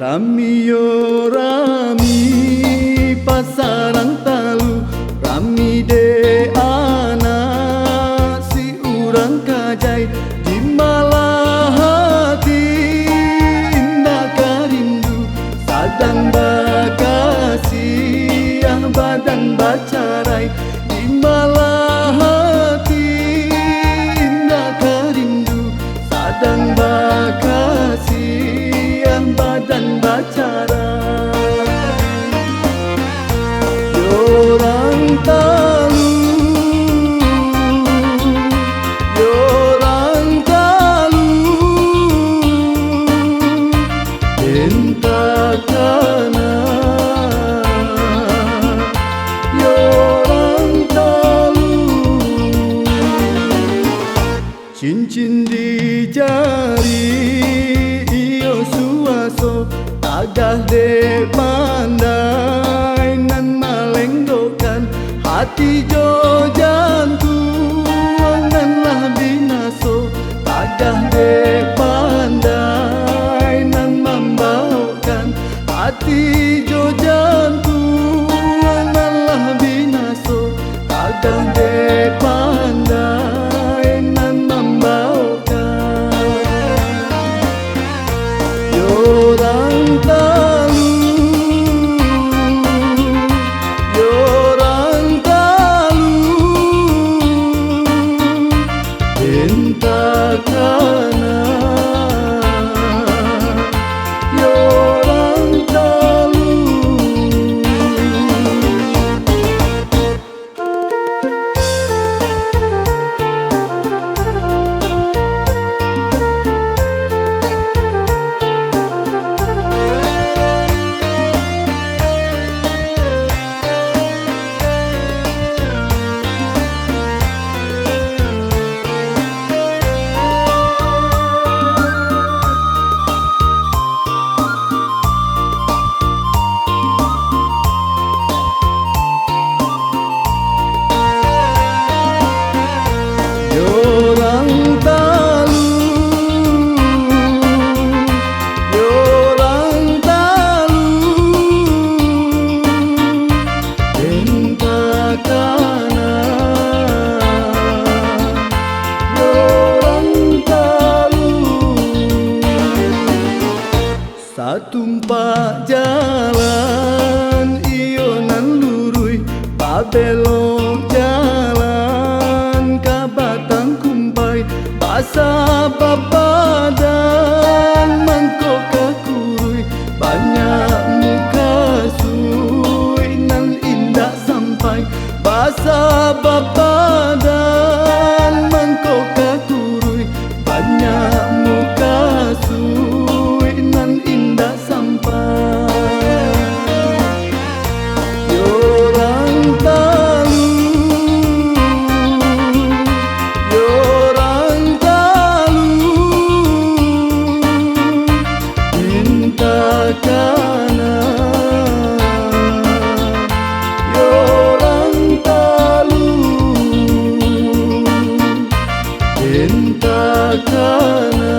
Rami yo rami pasarang talu, rami de anak si urang kajai di malah hati indah karindu sadang bakasih badan bacarai di malah hati indah karindu sadang bakasih badan bacarai yorang talu yorang talu entakana yorang talu cincin di jari agah de pandai nan malenggokan hati jo jantung nan lah binaso agah de pandai nan membawakan hati jo jantung nan lah binaso agah de pandai nan membawakan yorang talu yorang talu entakana yorang talu satumpak jalan iyo nan lurui babelok jalan ka batang kumpai basa babadan mangkok kakurui banyak muka sui nan indah sampai basa babadan mangkok kakurui banyak muka sui nan indah sampai yorang talu yorang talu entakana yorang talu entakana